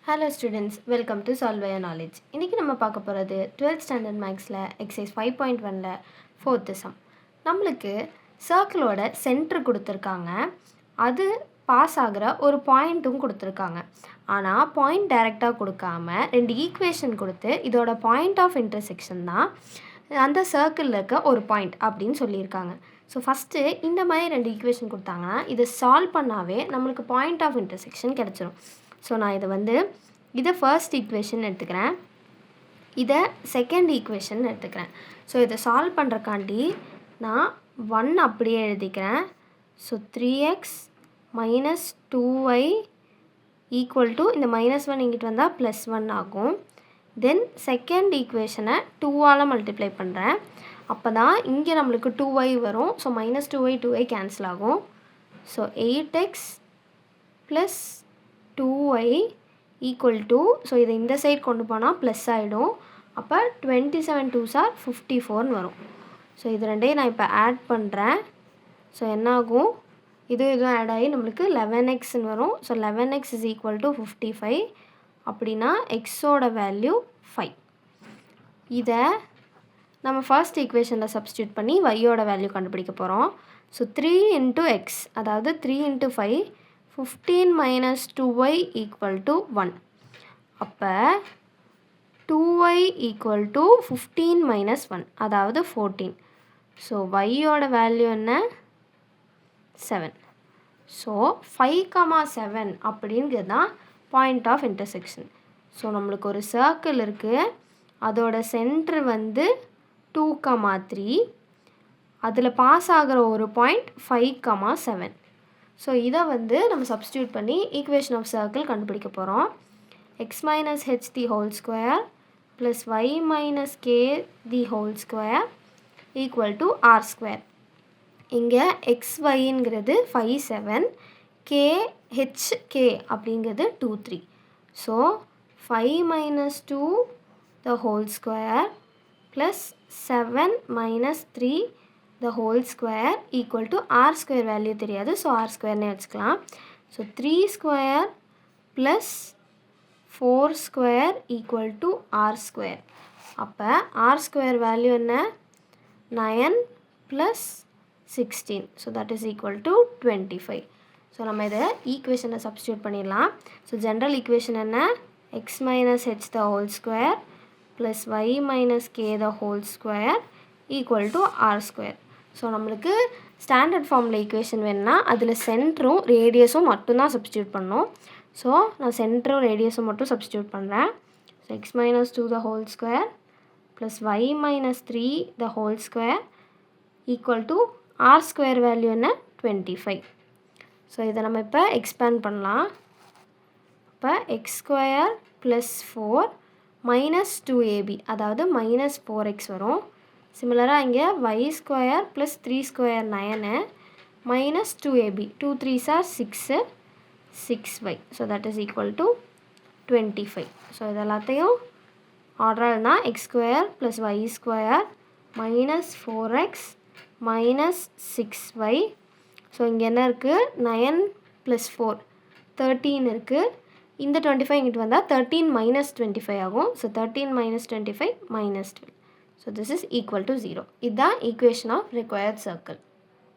Hello students, welcome to Solve Your Knowledge. இன்றைக்கி நம்ம பார்க்க போகிறது 12th ஸ்டாண்டர்ட் மேக்ஸில் எக்ஸைஸ் 5.1ல் 4th சம். நம்மளுக்கு சர்க்கிளோட சென்டர் கொடுத்துருக்காங்க, அது பாஸ் ஆகிற ஒரு பாயிண்ட்டும் கொடுத்துருக்காங்க. ஆனால் பாயிண்ட் டைரெக்டாக கொடுக்காம ரெண்டு ஈக்குவேஷன் கொடுத்து இதோட பாயிண்ட் ஆஃப் இன்டர்செக்ஷன் தான் அந்த சர்க்கிளில் இருக்க ஒரு பாயிண்ட் அப்படின்னு சொல்லியிருக்காங்க. ஸோ ஃபஸ்ட்டு இந்த மாதிரி ரெண்டு ஈக்குவேஷன் கொடுத்தாங்கன்னா இதை சால்வ் பண்ணாவே நம்மளுக்கு பாயிண்ட் ஆஃப் இன்டர்செக்ஷன் கிடச்சிரும். ஸோ நான் இதை ஃபர்ஸ்ட் ஈக்குவேஷன் எடுத்துக்கிறேன், இதை செகண்ட் ஈக்குவேஷன் எடுத்துக்கிறேன். ஸோ இதை சால்வ் பண்ணுறக்காண்டி நான் 1 அப்படியே எழுதிக்கிறேன். So 3x minus 2y equal to இந்த -1 இங்கிட்டு வந்தால் +1 ஆகும். தென் செகண்ட் ஈக்குவேஷனை 2ஆல் மல்டிப்ளை பண்ணுறேன். அப்போ தான் இங்கே நம்மளுக்கு 2y வரும். ஸோ -2y கேன்சல் ஆகும். So 8x plus 2y equal to, so இதை இந்த சைட் கொண்டு போனால் ப்ளஸ் ஆகிடும். அப்போ 27 2s are 54 வரும். ஸோ இது ரெண்டையும் நான் இப்போ ஆட் பண்ணுறேன். ஸோ என்ன ஆகும், இதுவும் ஆட் ஆகி நம்மளுக்கு 11xன்னு வரும். So 11x is equal to 55. அப்படின்னா எக்ஸோட வேல்யூ 5. இதை நம்ம ஃபர்ஸ்ட் ஈக்குவேஷனில் சப்ஸ்டியூட் பண்ணி வையோட வேல்யூ கண்டுபிடிக்க போகிறோம். ஸோ 3 into x, அதாவது 3 into 5, 15 minus 2y equal to 1. அப்போ 2y equal to 15 minus 1, அதாவது 14. ஸோ yயோட வேல்யூ என்ன, 7. ஸோ 5,7 அப்படிங்கிறது தான் பாயிண்ட் ஆஃப் இன்டர்செக்ஷன். ஸோ நம்மளுக்கு ஒரு சர்க்கிள் இருக்குது, அதோட சென்டர் 2,3, அதில் பாஸ் ஆகிற ஒரு பாயிண்ட் 5,7. ஸோ இதை நம்ம சப்ஸ்டியூட் பண்ணி ஈக்குவேஷன் ஆஃப் சர்க்கிள் கண்டுபிடிக்க போகிறோம். x minus h the whole square plus y minus k the whole square equal to r square. இங்கே xyங்கிறது 5 7, k அப்படிங்கிறது 2 3. So 5 minus 2 the whole square plus 7 minus 3 the whole square equal to r square value தெரியாது. So r squareனே வச்சுக்கலாம். So 3 square plus 4 square equal to r square. அப்போ r square value என்ன, 9 plus 16. So that is equal to 25. So நம்ம இதை ஈக்குவேஷனை substitute பண்ணிடலாம். So general equation என்ன, x minus h the whole square plus y minus k the whole square equal to r square. So நம்மளுக்கு standard ஃபார்மில் equation வேணுன்னா அதில் சென்டரும் ரேடியஸும் மட்டும்தான் சப்ஸ்டியூட் பண்ணணும். ஸோ நான் சென்டரும் ரேடியஸும் மட்டும் சப்ஸ்டியூட் பண்ணுறேன். So x minus 2 the whole square plus y minus 3 the whole square equal to r square value என்ன, 25. ஸோ இதை நம்ம இப்போ எக்ஸ்பேண்ட் பண்ணலாம். இப்போ x square plus 4 minus 2ab, அதாவது minus 4x வரும். சிமிலராக இங்கே y square plus 3 square 9 minus 2ab, 2 3s are 6, 6y. So that is equal to 25. So இது எல்லாத்தையும் ஆர்டர்னா x square plus y square minus 4x minus 6y. So இங்கே என்ன இருக்குது, 9 plus 4 13 இருக்குது. இந்த 25 இங்கிட்டு வந்தால் 13 minus 25 ஆகும். So 13 minus 25 minus 12. So this is equal to 0. இதுதான் equation of required circle.